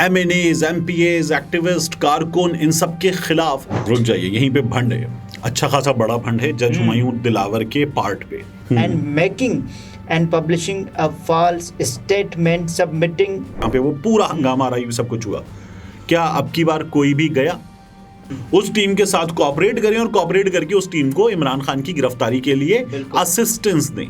MNAs, MPAs, activist, कारकुन, इन सब के खिलाफ। रुक जाइए, यहीं पे भंड है, अच्छा खासा बड़ा भंड है जज हुमायूं दिलावर के पार्ट पे। And making and publishing a false statement submitting. यहाँ पे वो पूरा हंगामा रहा, ये सब कुछ हुआ। क्या अब की बार कोई भी गया उस टीम के साथ कोऑपरेट करें और कोऑपरेट करके उस टीम को इमरान खान की गिरफ्तारी के लिए असिस्टेंस दें?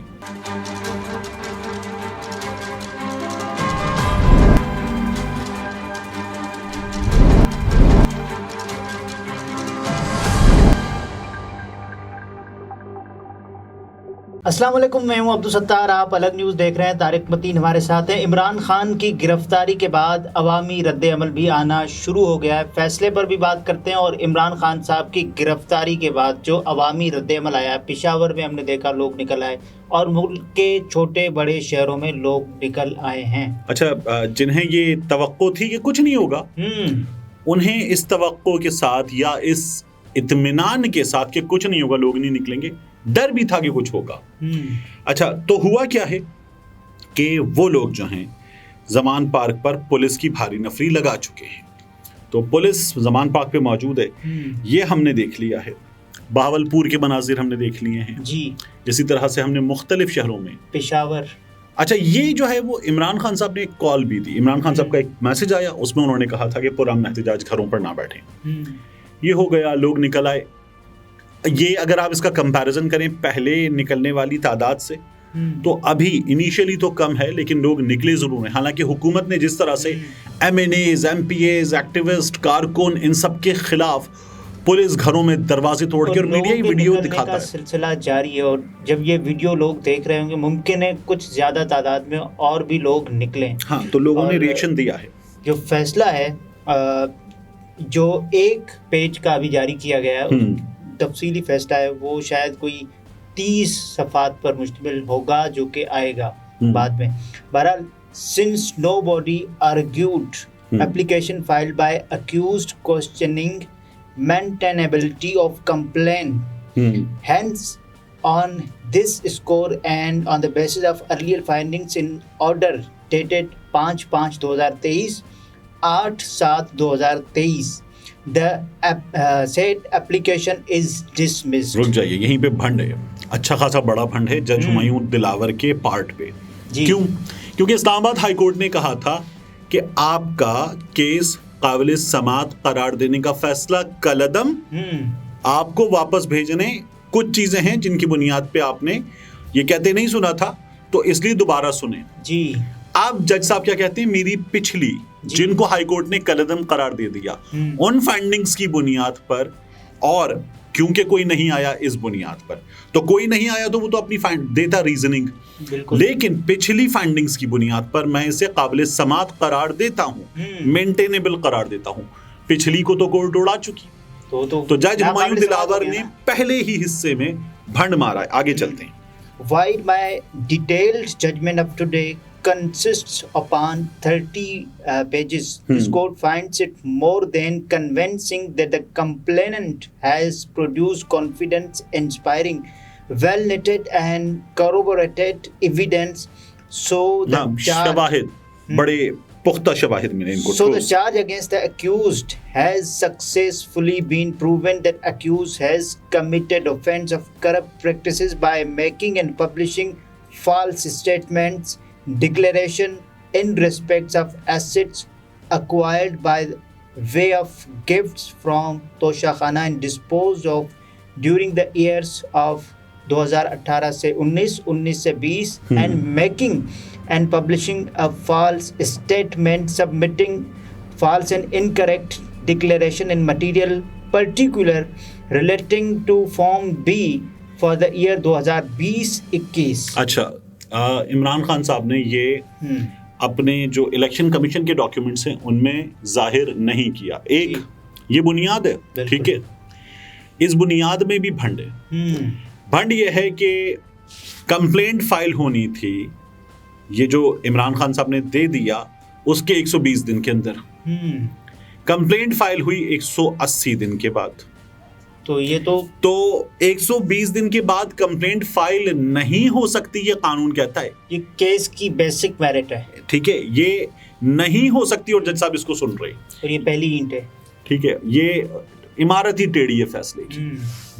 अस्सलाम वालेकुम, मैं हूं अब्दुल सत्तार। आप अलग न्यूज़ देख रहे हैं। तारिक मतीन हमारे साथ हैं। इमरान खान की गिरफ्तारी के बाद अवामी रद्द अमल भी आना शुरू हो गया है। फैसले पर भी बात करते हैं और इमरान खान साहब की गिरफ्तारी के बाद जो अवामी रद्द अमल आया, पेशावर में हमने देखा लोग निकल आए और मुल्क के छोटे बड़े शहरों में लोग निकल आए हैं। अच्छा, जिन्हें ये तवक्को थी कि कुछ नहीं होगा, उन्हें इस तवक्को के साथ या इस इत्मीनान के साथ कि कुछ नहीं होगा, लोग नहीं निकलेंगे, डर भी था कि कुछ होगा। अच्छा, तो हुआ क्या है कि वो लोग जो हैं जमान पार्क पर पुलिस की भारी नफरी लगा चुके हैं। तो पुलिस जमान पार्क पे मौजूद है, ये हमने देख लिया है। बहावलपुर के मनाजिर हमने देख लिए हैं जी। इसी तरह से हमने मुख्तलिफ शहरों में, पेशावर। अच्छा, ये जो है वो इमरान खान साहब ने एक कॉल भी दी। इमरान खान साहब का एक मैसेज आया, उसमें उन्होंने कहा था कि पुरअमन एहतजाज घरों पर ना बैठे। ये हो गया, लोग निकल आए। ये अगर आप इसका कंपैरिजन करें पहले निकलने वाली तादाद से, तो अभी इनिशियली तो कम है, लेकिन लोग निकले जरूर हैं। हालांकि हुकूमत ने जिस तरह से MNAs, MPAs, एक्टिविस्ट, कारकुन, इन सब के खिलाफ पुलिस घरों में दरवाजे तोड़ के और मीडिया ही वीडियो दिखाता है, सिलसिला जारी है। और जब ये वीडियो लोग देख रहे होंगे, मुमकिन है कुछ ज्यादा तादाद में और भी लोग निकले। हाँ, तो लोगों ने रिएक्शन दिया है। जो फैसला है, जो एक पेज का अभी जारी किया गया है, तफसीली फैसला है, वो शायद कोई 30 सफ़ात पर मुश्तमिल होगा, जो कि आएगा बाद में। बहरहाल, since nobody argued application filed by accused questioning maintainability of complaint, hence on this score and on the basis of earlier findings in order dated 5/5/2023, 8/7/2023, The said application is dismissed. रुक जाइए, यहीं पे भंड है, अच्छा खासा बड़ा भंड है जज हुमायूं दिलावर के पार्ट पे। क्यों? क्योंकि इस्लामाबाद हाई कोर्ट ने कहा था कि आपका केस काबिल समात करार देने का फैसला कलअदम, आपको वापस भेजने कुछ चीजें हैं जिनकी बुनियाद पे आपने ये कहते नहीं सुना था, तो इसलिए दोबारा सुने जी। अब जज साहब क्या कहते हैं, मेरी पिछली जिनको हाई कोर्ट ने कलअदम करार दे दिया, उन फाइंडिंग्स की बुनियाद पर, और क्योंकि कोई नहीं आया इस बुनियाद पर, तो कोई नहीं आया तो वो तो अपनी देता रीजनिंग, लेकिन पिछली फाइंडिंग्स की बुनियाद पर मैं इसे काबिल समात करार देता हूँ, मेंटेनेबल करार देता हूँ। पिछली को तो कोर्ट उड़ा चुकी, तो जज हुमायूं दिलावर ने पहले ही हिस्से में भंड मारा है। आगे चलते हैं। While my detailed judgment of today consists upon 30 pages, this court finds it more than convincing that the complainant has produced confidence-inspiring, well-knitted and corroborated evidence. So the शवाहिद, बड़े पुख्ता शवाहिद मिले इनको। So the charge against the accused has successfully been proven that accused has committed offense of corrupt practices by making and publishing false statements, declaration in respect of assets acquired by way of gifts from Toshakhana and disposed of during the years of 2018 से 19, 19 से 20, and making and publishing a false statement, submitting false and incorrect declaration in material particular relating to Form B for the year 2020-21। अच्छा, इमरान खान साहब ने ये अपने जो election commission के documents हैं उनमें जाहिर नहीं किया। एक ये बुनियाद है, ठीक है, इस बुनियाद में भी भंड है। भंड ये है कि कंप्लेंट फाइल होनी थी, ये जो इमरान खान साहब ने दे दिया उसके 120 दिन के अंदर, कंप्लेंट फाइल हुई 180 दिन के बाद। तो ये तो 120 दिन के बाद कंप्लेंट फाइल नहीं हो सकती, ये कानून कहता है। ये केस की बेसिक मेरिट है, ठीक है। नहीं हो सकती और जज साहब इसको सुन रहे। और ये पहली हिंट है। ठीक है, ये इमारत ही टेढ़ी है फैसले की।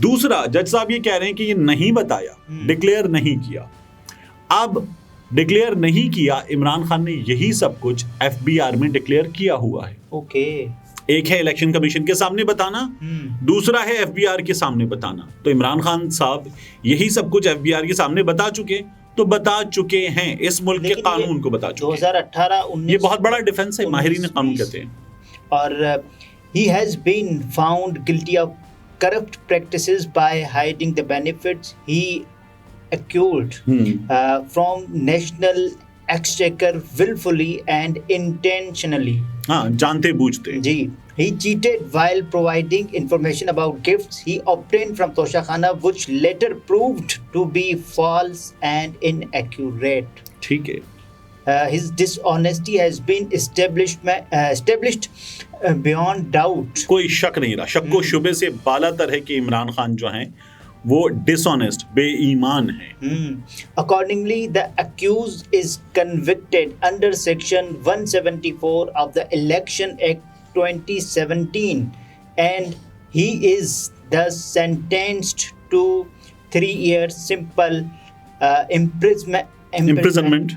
दूसरा, जज साहब ये कह रहे हैं कि ये नहीं बताया, डिक्लेयर नहीं किया। अब डिक्लेयर नहीं किया, इमरान खान ने यही सब कुछ एफबीआर में डिक्लेयर किया हुआ है। ओके। एक है इलेक्शन कमीशन के सामने बताना, दूसरा है एफबीआर के सामने बताना। तो इमरान खान साहब यही सब कुछ एफबीआर के सामने बता चुके हैं, इस मुल्क के कानून को बता चुके हैं। 2018-19 ये बहुत बड़ा डिफेंस है, माहिरीन कानून कहते हैं। और he has been found guilty of corrupt practices by hiding the benefits he accrued from national exchequer willfully and intentionally. हाँ, जानते बूझते। जी। He cheated while providing information about gifts he obtained from Tosha Khana, which later proved to be false and inaccurate. ठीक है। His dishonesty has been established beyond doubt. कोई शक नहीं रहा, शक व शुबे से बालातर है कि इमरान खान जो हैं वो डिसऑनेस्ट, बेईमान है। Accordingly, the accused is convicted under Section 174 of the Election Act 2017, and he is thus sentenced to 3 years simple imprisonment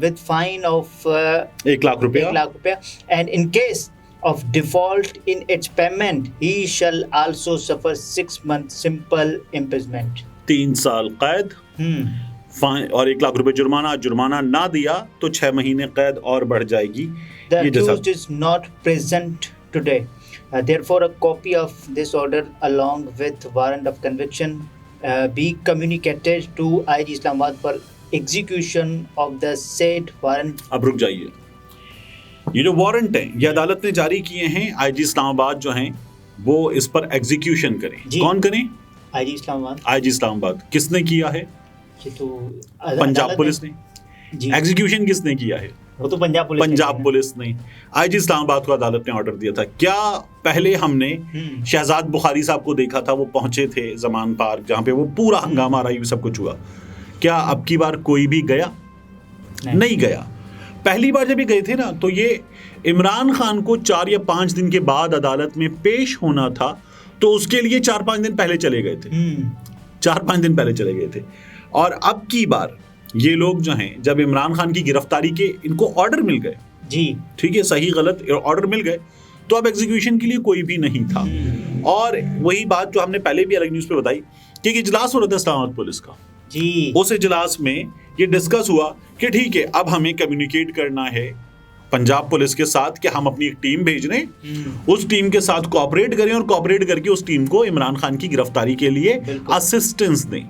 with fine of 1 lakh रुपया, and in case of default in its payment, he shall also suffer 6 months simple imprisonment. 3 साल कैद, fine और 1 लाख रुपए जुर्माना ना दिया तो 6 महीने कैद और बढ़ जाएगी। The accused is not present today. Therefore, a copy of this order along with warrant of conviction be communicated to IG Islamabad for execution of the said warrant. अब रुक जाइए, ये जो वारंट है ये अदालत ने जारी किए हैं, आईजी इस्लामाबाद जो हैं वो इस पर एग्जीक्यूशन करें। कौन करें? आईजी इस्लामाबाद। आईजी इस्लामाबाद। किसने किया है? ये तो पंजाब पुलिस ने। एग्जीक्यूशन किसने किया है? वो तो पंजाब पुलिस ने। आईजी इस्लामाबाद को अदालत ने ऑर्डर दिया था। क्या पहले हमने शहजाद बुखारी साहब को देखा था, वो पहुंचे थे जमान पार्क जहां पे वो पूरा हंगामा रहा, सब कुछ हुआ। क्या अब की बार कोई भी गया? नहीं गया। पहली बार जब ये गए थे ना, तो ये इमरान खान को 4 या 5 दिन के बाद अदालत में पेश होना था, तो उसके लिए 4-5 दिन पहले चले गए थे। 4-5 दिन पहले चले गए थे। और अब की बार ये लोग जो हैं, जब इमरान खान की गिरफ्तारी के इनको ऑर्डर मिल गए, जी ठीक है, सही गलत ऑर्डर मिल गए, तो अब एग्जीक्यूशन के लिए कोई भी नहीं था। और वही बात जो हमने पहले भी अलग न्यूज़ पे बताई कि इजलास हो रहा था इस्लामाबाद पुलिस का, जी उस इजलास में ये डिस्कस हुआ कि ठीक है, अब हमें कम्युनिकेट करना है पंजाब पुलिस के साथ कि हम अपनी एक टीम भेज रहे हैं, उस टीम के साथ कोऑपरेट करें और कोऑपरेट करके उस टीम को इमरान खान की गिरफ्तारी के लिए असिस्टेंस दें।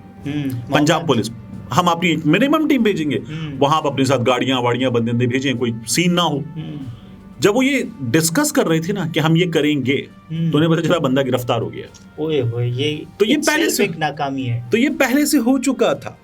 पंजाब पुलिस, हम अपनी मिनिमम टीम भेजेंगे, वहां आप अपने साथ गाड़ियां वाड़ियां बंदे भेजें, कोई सीन ना हो। जब वो ये डिस्कस कर रहे थे ना कि हम ये करेंगे, तो उन्हें पता चला बंदा गिरफ्तार हो गया। ओए होए, ये तो ये पहले से एक नाकामी है, तो ये पहले से हो चुका था।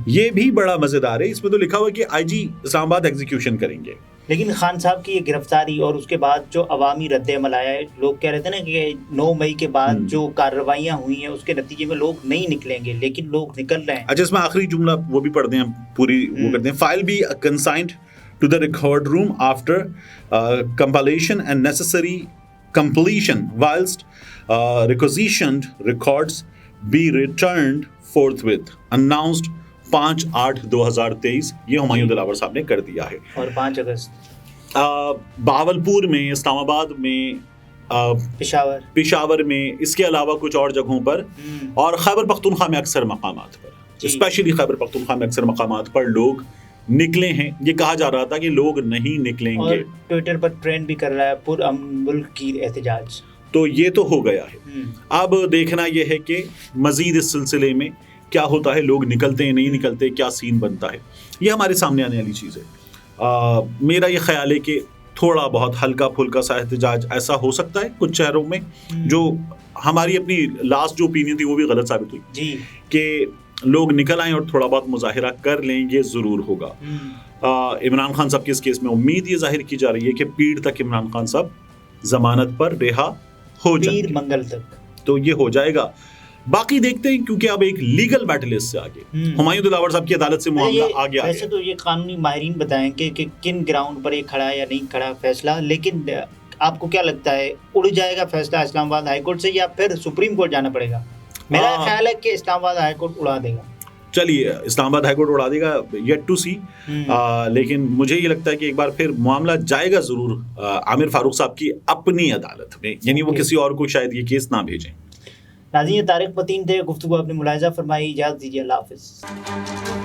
ये भी बड़ा मजेदार है, इसमें तो लिखा हुआ है कि आईजी इस्लामाबाद एग्जीक्यूशन करेंगे। लेकिन खान साहब की ये गिरफ्तारी और उसके बाद जो अवामी रद्द-ए-अमल आया है, लोग कह रहे थे ना कि 9 मई के बाद जो कार्रवाइयां हुई हैं उसके नतीजे में लोग नहीं निकलेंगे, लेकिन लोग निकल रहे हैं। अच्छा, इसमें आखिरी जुमला वो भी पढ़ते हैं, पूरी वो करते हैं। File be consigned to the record room after compilation and necessary completion, whilst requisitioned records be returned forthwith, announced 5/8/2023। ये हुमायूं दिलावर साहब ने कर दिया है। और 5 अगस्त बहावलपुर में, इस्लामाबाद में, पेशावर में, इसके अलावा कुछ और जगहों पर, और खैबर पख्तूनख्वा में अक्सर मकामात पर, स्पेशली खैबर पख्तूनख्वा में अक्सर मकामात पर लोग निकले हैं। ये कहा जा रहा था कि लोग नहीं निकलेंगे, और ट्विटर पर ट्रेंड भी कर रहा है पुरअमन मुल्क की एहतजाज। तो ये तो हो गया है। अब देखना यह है कि मजीद इस सिलसिले में क्या होता है, लोग निकलते हैं नहीं निकलते, क्या सीन बनता है, ये हमारे सामने आने वाली चीज़ है। मेरा ये ख्याल है कि थोड़ा बहुत हल्का फुल्का सा एहतजाज ऐसा हो सकता है कुछ शहरों में, जो हमारी अपनी लास्ट जो ओपिनियन थी वो भी गलत साबित हुई जी, कि लोग निकल आए और थोड़ा बहुत मुजाहिरा कर लें, ये ज़रूर होगा। इमरान खान साहब के इस केस में उम्मीद ये जाहिर की जा रही है कि पीर तक इमरान खान साहब जमानत पर रिहा हो जाएंगे, मंगल तक, तो ये हो जाएगा। बाकी देखते हैं, क्योंकि अब एक लीगल बैटल है इससे आगे। हुमायूं दिलावर साहब की अदालत से मामला आगे आ वैसे तो ये कानूनी माहिरीन बताएंगे कि किन ग्राउंड पर ये खड़ा है या नहीं खड़ा फैसला, लेकिन आपको क्या लगता है, उड़ जाएगा फैसला इस्लामाबाद हाईकोर्ट से या फिर सुप्रीम कोर्ट जाना पड़ेगा? मेरा ख्याल है कि इस्लामाबाद हाईकोर्ट उड़ा देगा। चलिए, इस्लामाबाद हाईकोर्ट उड़ा देगा, येट टू सी। लेकिन मुझे ये लगता है कि एक बार फिर मामला जाएगा जरूर आमिर फारूक साहब की अपनी अदालत में, यानी वो किसी और को शायद ये केस ना भेजें। नाज़रीन, तारिक मतीन थे, गुफ्तगू आपने मुलाहिजा फरमाई। इजाज़त दीजिए, अल्लाह हाफ़िज़।